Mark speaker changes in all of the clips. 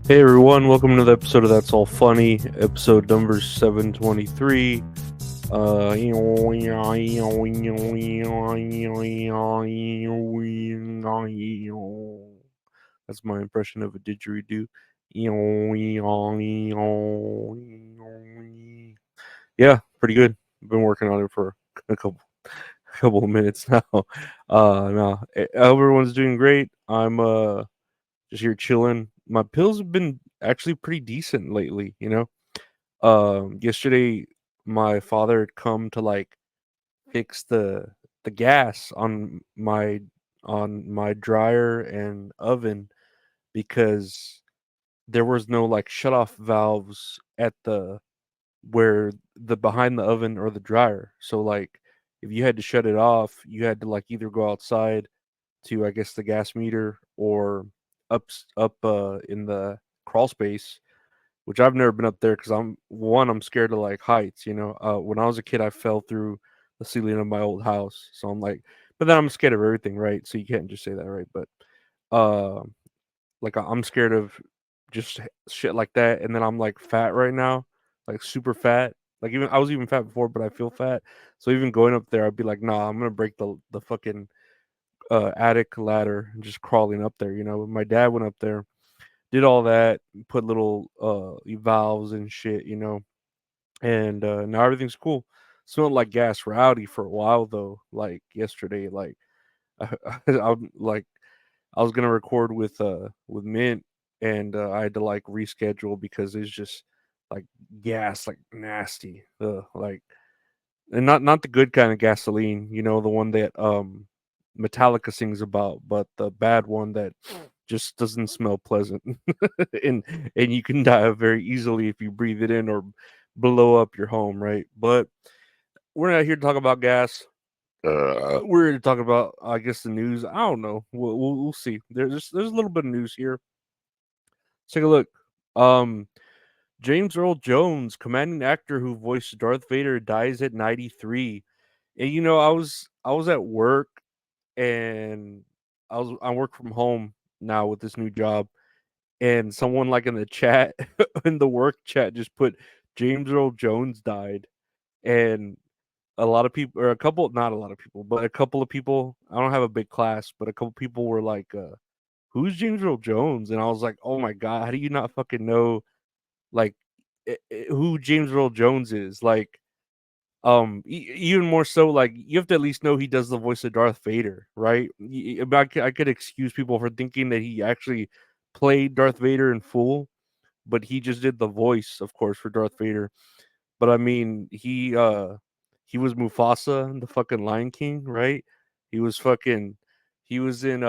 Speaker 1: Hey everyone, welcome to the episode of That's All Funny, episode number 723. Uh, that's my impression of a didgeridoo. Yeah, pretty good. I've been working on it for a couple of minutes now. No, I hope everyone's doing great. I'm just here chilling. My pills have been actually pretty decent lately, you know. Yesterday my father had come to like fix the gas on my dryer and oven because there was no like shut off valves at the where the behind the oven or the dryer. So like if you had to shut it off, you had to like either go outside to I guess the gas meter or up in the crawl space, which I've never been up there because I'm scared of like heights. When I was a kid, I fell through the ceiling of my old house, so I'm like, but then I'm scared of everything, right? So you can't just say that, right? But uh, like I'm scared of just shit like that, and then I'm like fat right now, like super fat. Like even I was even fat before, but I feel fat. So even going up there, I'd be like, nah, I'm gonna break the fucking attic ladder and just crawling up there. My dad went up there, did all that, put little valves and shit, and now everything's cool. Smelled like gas rowdy for a while though. Like yesterday, like I'm like I was gonna record with Mint, and I had to like reschedule because it's just like gas, like nasty, like and not the good kind of gasoline, the one that Metallica sings about, but the bad one that just doesn't smell pleasant, and and you can die very easily if you breathe it in or blow up your home, right? But we're not here to talk about gas. We're here to talk about, I guess, the news. I don't know. We'll see. There's a little bit of news here. Let's take a look. Um, James Earl Jones, commanding actor who voiced Darth Vader, dies at 93. And I was at work, and I work from home now with this new job, and someone like in the chat in the work chat just put James Earl Jones died, and a lot of people, or a couple, not a lot of people, but a couple of people. I don't have a big class, but a couple people were like, "Who's James Earl Jones?" And I was like, "Oh my god, how do you not fucking know like who James Earl Jones is?" Like even more so, like you have to at least know he does the voice of Darth Vader, right? But I could excuse people for thinking that he actually played Darth Vader in full, but he just did the voice, of course, for Darth Vader. But I mean, he was Mufasa in the fucking Lion King, right? He was fucking he was in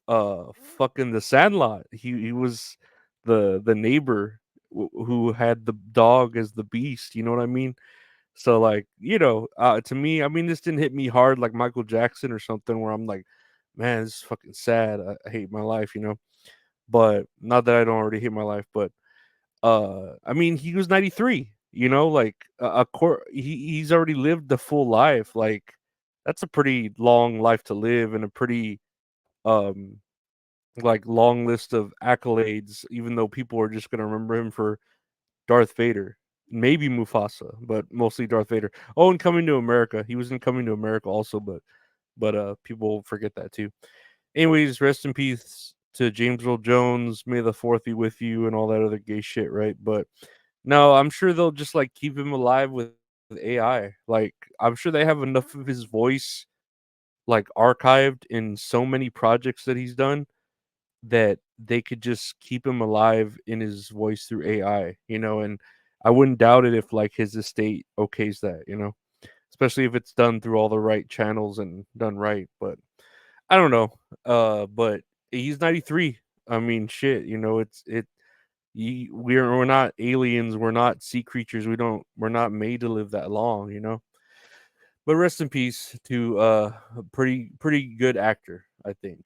Speaker 1: fucking The Sandlot. He was the neighbor who had the dog as the beast, you know what I mean? So like, to me, I mean, this didn't hit me hard like Michael Jackson or something where I'm like, man, this is fucking sad. I hate my life, But not that I don't already hate my life, but I mean, he was 93, like he's already lived the full life. Like that's a pretty long life to live and a pretty um like long list of accolades, even though people are just gonna remember him for Darth Vader, maybe Mufasa, but mostly Darth Vader. Oh, and Coming to America. He was in Coming to America also, but people forget that too. Anyways, rest in peace to James Earl Jones. May the fourth be with you and all that other gay shit, right? But no, I'm sure they'll just like keep him alive with AI. Like I'm sure they have enough of his voice like archived in so many projects that he's done that they could just keep him alive in his voice through AI, and I wouldn't doubt it if like his estate okays that, especially if it's done through all the right channels and done right. But I don't know. But he's 93. I mean, shit, we're not aliens, we're not sea creatures. We're not made to live that long. But rest in peace to a pretty good actor, I think.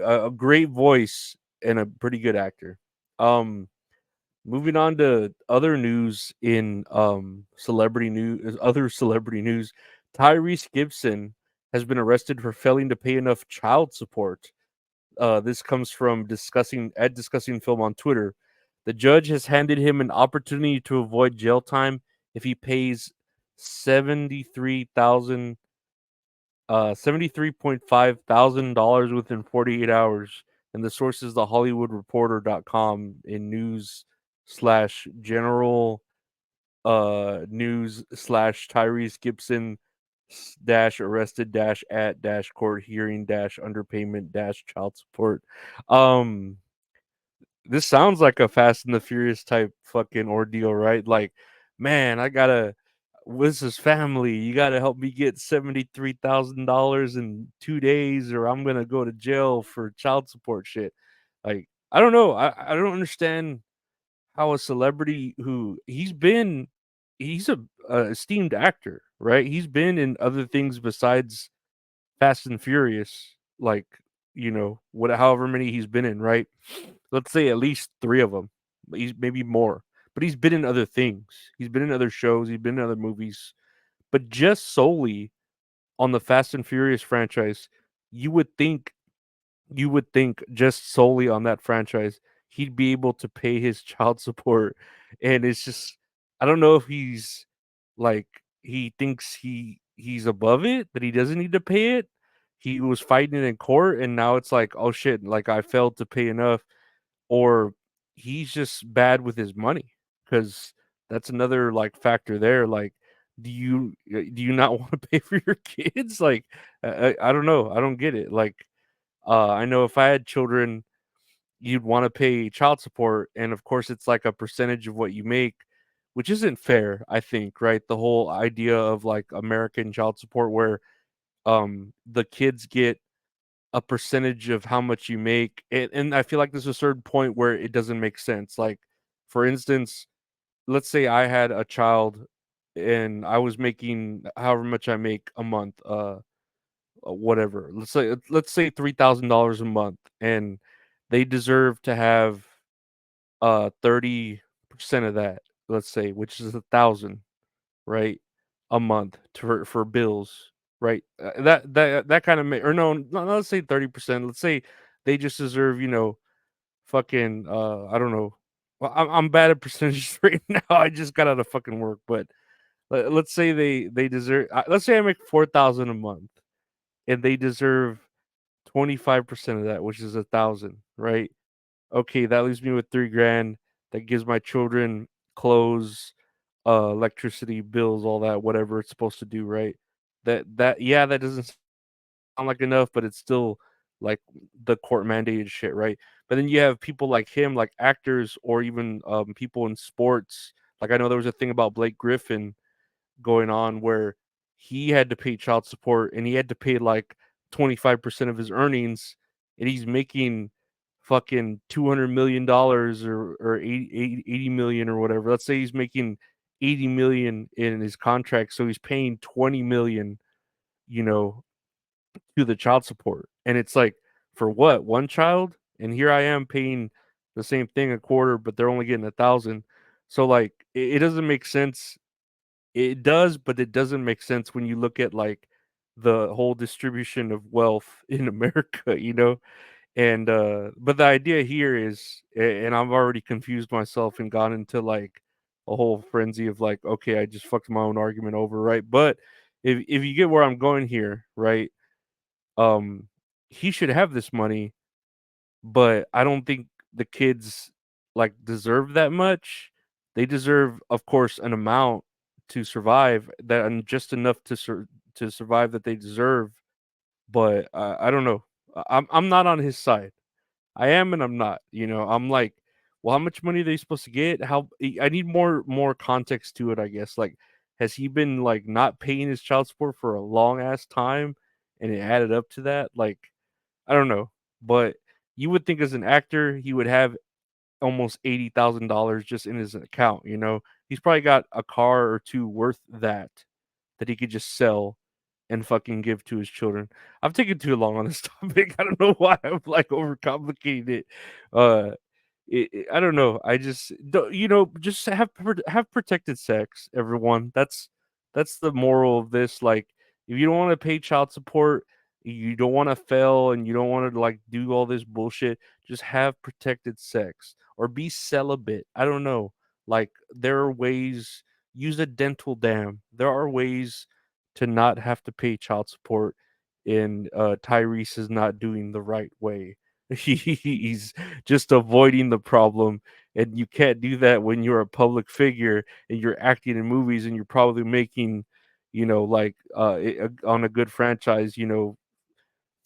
Speaker 1: A great voice and a pretty good actor. Um Moving on to other celebrity news, Tyrese Gibson has been arrested for failing to pay enough child support. This comes from discussing film on Twitter. The judge has handed him an opportunity to avoid jail time if he pays 73,000 $73.5 thousand within 48 hours. And the source is the hollywoodreporter.com in news slash general news slash Tyrese Gibson dash arrested dash at dash court hearing dash underpayment dash child support. Um this sounds like a Fast and the Furious type fucking ordeal, right? Like, man, I gotta. This is family. You gotta help me get $73,000 in 2 days, or I'm gonna go to jail for child support shit. Like, I don't know. I don't understand how a celebrity who he's a esteemed actor, right? He's been in other things besides Fast and Furious, like, what however many he's been in, right? Let's say at least 3 of them. He's maybe more. But he's been in other things. He's been in other shows, he's been in other movies. But just solely on the Fast and Furious franchise, you would think just solely on that franchise, he'd be able to pay his child support. And it's just, I don't know if he's like, he thinks he's above it, that he doesn't need to pay it. He was fighting it in court, and now it's like, oh shit, like I failed to pay enough, or he's just bad with his money, because that's another like factor there. Like, do you not want to pay for your kids? Like, I don't know, I don't get it. Like, I know if I had children, you'd want to pay child support, and of course, it's like a percentage of what you make, which isn't fair. I think, right? The whole idea of like American child support, where the kids get a percentage of how much you make, and I feel like there's a certain point where it doesn't make sense. Like, for instance, let's say I had a child and I was making however much I make a month, whatever. Let's say $3,000 a month, and they deserve to have 30% of that, let's say, which is 1,000, right, a month for bills, right? That kind of or no, let's say 30%. Let's say they just deserve, fucking I don't know. Well, I'm bad at percentages right now. I just got out of fucking work, but let's say they deserve. Let's say I make 4,000 a month, and they deserve 25% of that, which is 1,000, right? Okay, that leaves me with 3 grand. That gives my children clothes, electricity bills, all that, whatever it's supposed to do, right? Yeah, that doesn't sound like enough, but it's still like the court mandated shit, right? But then you have people like him, like actors, or even people in sports. Like, I know there was a thing about Blake Griffin going on where he had to pay child support, and he had to pay like 25% of his earnings, and he's making fucking $200 million, or 80 million or whatever. Let's say he's making 80 million in his contract, so he's paying 20 million, you know, to the child support. And it's like, for what? One child? And here I am paying the same thing a quarter, but they're only getting 1,000. So like, it doesn't make sense. It does, but it doesn't make sense when you look at like the whole distribution of wealth in America, And but the idea here is, and I've already confused myself and gone into like a whole frenzy of like, okay, I just fucked my own argument over, right? But if you get where I'm going here, right? Um, he should have this money, but I don't think the kids like deserve that much. They deserve, of course, an amount to survive, that, and just enough to survive that they deserve. But I don't know. I'm not on his side. I am and I'm not. I'm like, well, how much money are they supposed to get? I need more context to it, I guess. Like, has he been like not paying his child support for a long ass time, and it added up to that? Like, I don't know. But you would think as an actor he would have almost $80,000 just in his account. He's probably got a car or two worth that he could just sell and fucking give to his children. I've taken too long on this topic. I don't know why I'm like overcomplicating it. Uh, I don't know. I just just have protected sex, everyone. That's the moral of this. Like, if you don't want to pay child support, You don't want to fail and you don't want to like do all this bullshit. Just have protected sex or be celibate. I don't know. Like there are ways, use a dental dam. There are ways to not have to pay child support, and Tyrese is not doing the right way. He's just avoiding the problem, and you can't do that when you're a public figure and you're acting in movies and you're probably making, like on a good franchise,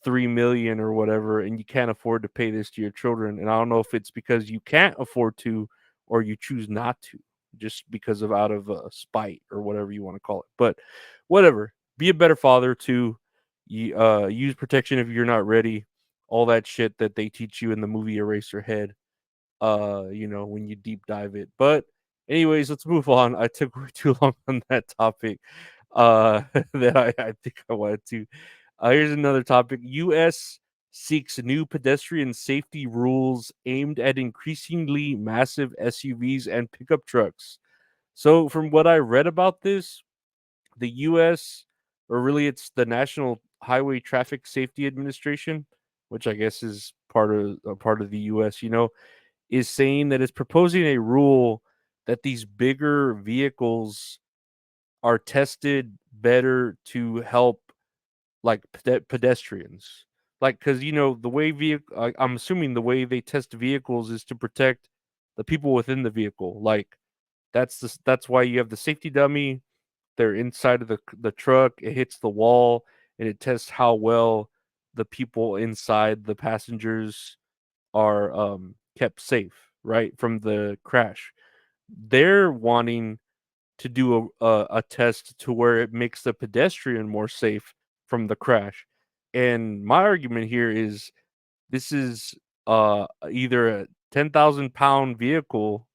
Speaker 1: 3 million or whatever, and you can't afford to pay this to your children. And I don't know if it's because you can't afford to or you choose not to, just because of out of spite or whatever you want to call it. But whatever, be a better father too. Use protection if you're not ready. All that shit that they teach you in the movie Eraserhead, when you deep dive it. But anyways, let's move on. I took way too long on that topic. That I think I wanted to. Here's another topic. US seeks new pedestrian safety rules aimed at increasingly massive SUVs and pickup trucks. So from what I read about this, the US, or really it's the National Highway Traffic Safety Administration, which I guess is part of the US, is saying that it's proposing a rule that these bigger vehicles are tested better to help like pedestrians. Like, because the way vehicle, I'm assuming the way they test vehicles is to protect the people within the vehicle. Like, that's why you have the safety dummy. They're inside of the truck. It hits the wall, and it tests how well the people inside, the passengers, are kept safe, right, from the crash. They're wanting to do a test to where it makes the pedestrian more safe from the crash. And my argument here is this is either a 10,000-pound vehicle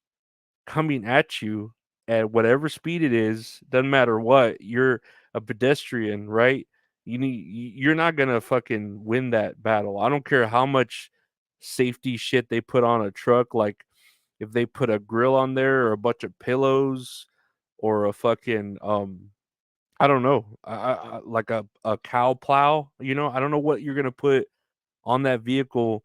Speaker 1: coming at you at whatever speed it is, doesn't matter what, you're a pedestrian, right? You're not gonna fucking win that battle. I don't care how much safety shit they put on a truck, like if they put a grill on there or a bunch of pillows or a fucking I don't know, like a cow plow, I don't know what you're gonna put on that vehicle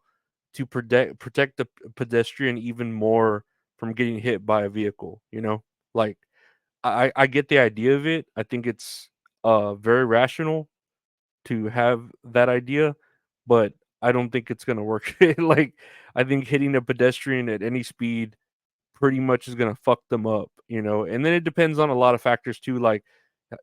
Speaker 1: to protect the pedestrian even more from getting hit by a vehicle, like I get the idea of it. I think it's very rational to have that idea, but I don't think it's gonna work. Like I think hitting a pedestrian at any speed pretty much is gonna fuck them up, and then it depends on a lot of factors too, like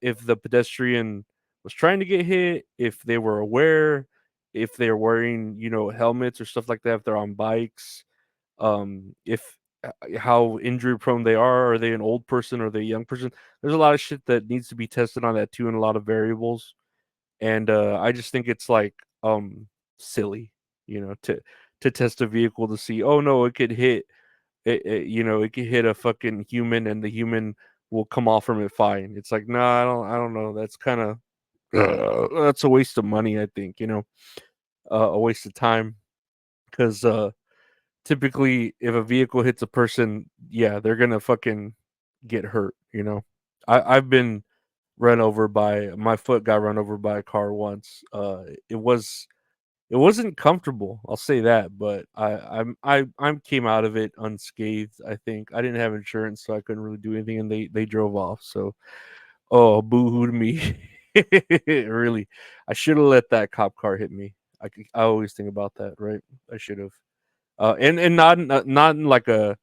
Speaker 1: if the pedestrian was trying to get hit, if they were aware, if they're wearing, helmets or stuff like that, if they're on bikes, if how injury prone they are they an old person, or they a young person? There's a lot of shit that needs to be tested on that too, and a lot of variables. And I just think it's like silly, to test a vehicle to see, oh no, it could hit it could hit a fucking human and the human will come off from it fine. It's like, no, I don't know. That's kind of that's a waste of money, I think, a waste of time because typically if a vehicle hits a person, yeah, they're gonna fucking get hurt. I've been run over by my foot got run over by a car once. It wasn't comfortable, I'll say that, but I came out of it unscathed. I think I didn't have insurance, so I couldn't really do anything, and they drove off. So, oh, boo-hoo to me. Really, I should have let that cop car hit me. I always think about that, right? I should have. And not in like a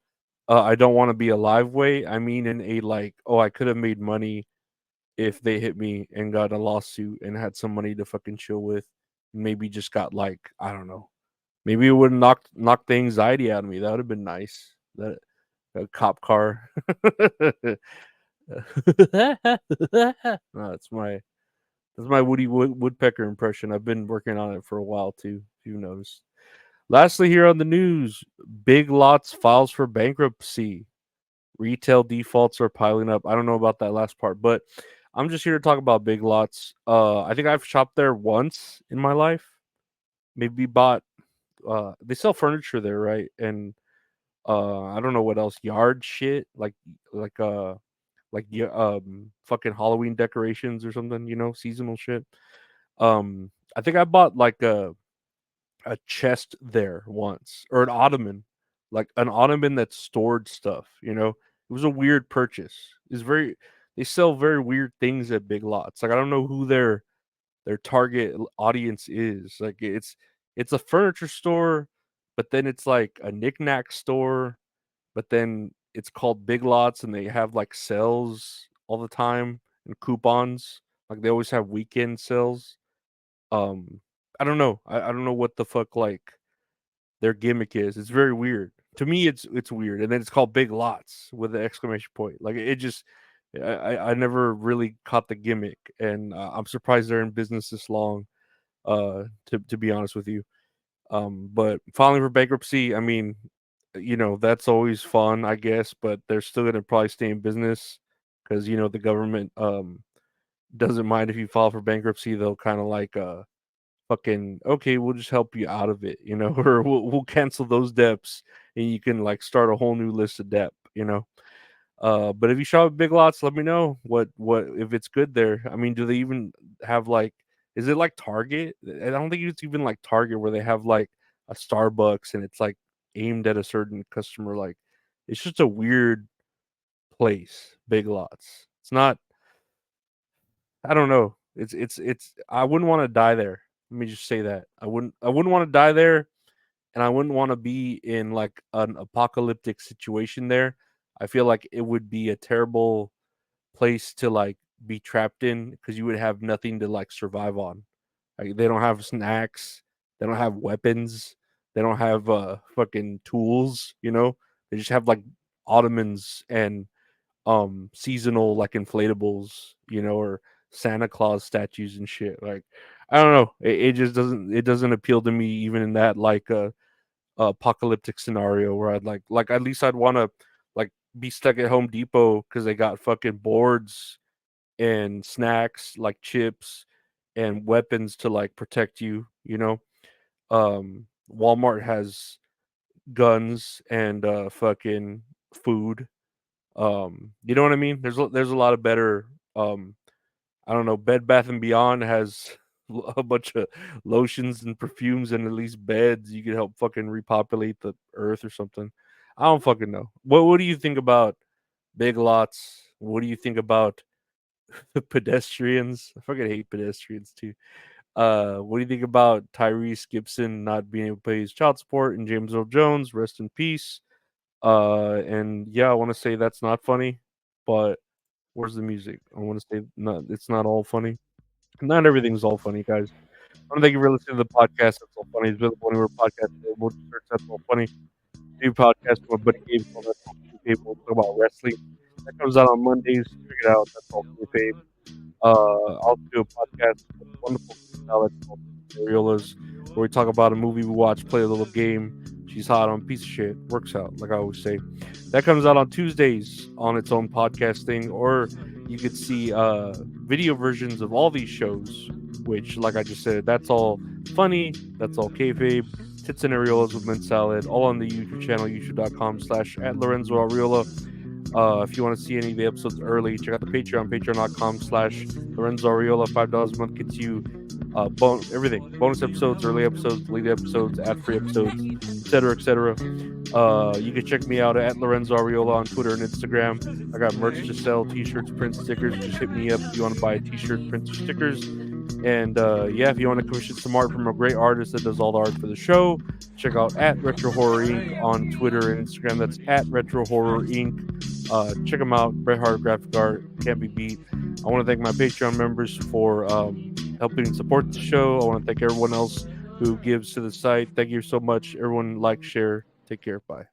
Speaker 1: I don't want to be alive way. I mean in a like, oh, I could have made money if they hit me and got a lawsuit and had some money to fucking chill with. Maybe just got like, I don't know. Maybe it would knock the anxiety out of me. That would have been nice. That a cop car. No, that's my Woodpecker impression. I've been working on it for a while too, if you noticed. Lastly, here on the news, Big Lots files for bankruptcy. Retail defaults are piling up. I don't know about that last part, but I'm just here to talk about Big Lots. I think I've shopped there once in my life. Maybe bought. They sell furniture there, right? And I don't know what else. Yard shit, like fucking Halloween decorations or something. Seasonal shit. I think I bought like a chest there once, or an ottoman, like an ottoman that stored stuff. It was a weird purchase. It's very They sell very weird things at Big Lots. Like I don't know who their target audience is. Like it's a furniture store, but then it's like a knickknack store, but then it's called Big Lots and they have like sales all the time and coupons. Like they always have weekend sales. Um I don't know. I don't know what the fuck like their gimmick is. It's very weird. To me it's weird. And then it's called Big Lots with an exclamation point. Like it just I never really caught the gimmick, and I'm surprised they're in business this long. To be honest with you, but filing for bankruptcy, I mean, that's always fun, I guess, but they're still gonna probably stay in business because the government doesn't mind if you file for bankruptcy. They'll kind of like fucking okay, we'll just help you out of it, or we'll cancel those debts and you can like start a whole new list of debt. But if you shop at Big Lots, let me know what if it's good there. I mean, do they even have like is it like Target? I don't think it's even like Target where they have like a Starbucks and it's like aimed at a certain customer. Like it's just a weird place, Big Lots. It's not I don't know. It's I wouldn't want to die there. Let me just say that. I wouldn't want to die there, and I wouldn't want to be in like an apocalyptic situation there. I feel like it would be a terrible place to like be trapped in because you would have nothing to like survive on. Like they don't have snacks, they don't have weapons, they don't have fucking tools. They just have like ottomans and seasonal like inflatables, or Santa Claus statues and shit. Like I don't know. It just doesn't appeal to me even in that like apocalyptic scenario where I'd like at least I'd want to like be stuck at Home Depot because they got fucking boards and snacks like chips and weapons to like protect you. Walmart has guns and fucking food. You know what I mean? There's a lot of better I don't know, Bed Bath and Beyond has a bunch of lotions and perfumes and at least beds. You could help fucking repopulate the earth or something. I don't fucking know. What do you think about Big Lots? What do you think about the pedestrians? I fucking hate pedestrians too. What do you think about Tyrese Gibson not being able to pay his child support and James Earl Jones, rest in peace. And yeah, I want to say that's not funny, but where's the music? I want to say not it's not all funny. Not everything's all funny, guys. I want to thank you for listening to the podcast. That's all funny. It's been the Funny Word podcast. We'll just search that's all funny. New podcast with my buddy Gabe called That's All Kayfabe. We'll talk about wrestling. That comes out on Mondays. Check it out. That's all Kayfabe. I'll do a podcast with a wonderful female that's called Ariolas, where we talk about a movie we watch, play a little game. She's hot on piece of shit. Works out, like I always say. That comes out on Tuesdays on its own podcast thing, or you could see video versions of all these shows, which, like I just said, that's all funny. That's all kayfabe. Tits and areolas with mint salad, all on the YouTube channel, youtube.com/at Lorenzo Ariola. If you want to see any of the episodes early, check out the Patreon, patreon.com/Lorenzo Ariola. $5 a month gets you everything. Bonus episodes, early episodes, deleted episodes, ad-free episodes, etc., etc. You can check me out at Lorenzo Ariola on Twitter and Instagram. I got merch to sell, t-shirts, prints, stickers. Just hit me up if you want to buy a t-shirt, prints, or stickers. And yeah, if you want to commission some art from a great artist that does all the art for the show, check out at Retro Horror Inc. on Twitter and Instagram. That's at Retro Horror Inc. Check them out. Bret Hart graphic art can't be beat. I want to thank my Patreon members for helping support the show. I want to thank everyone else who gives to the site. Thank you so much. Everyone like, share. Take care. Bye.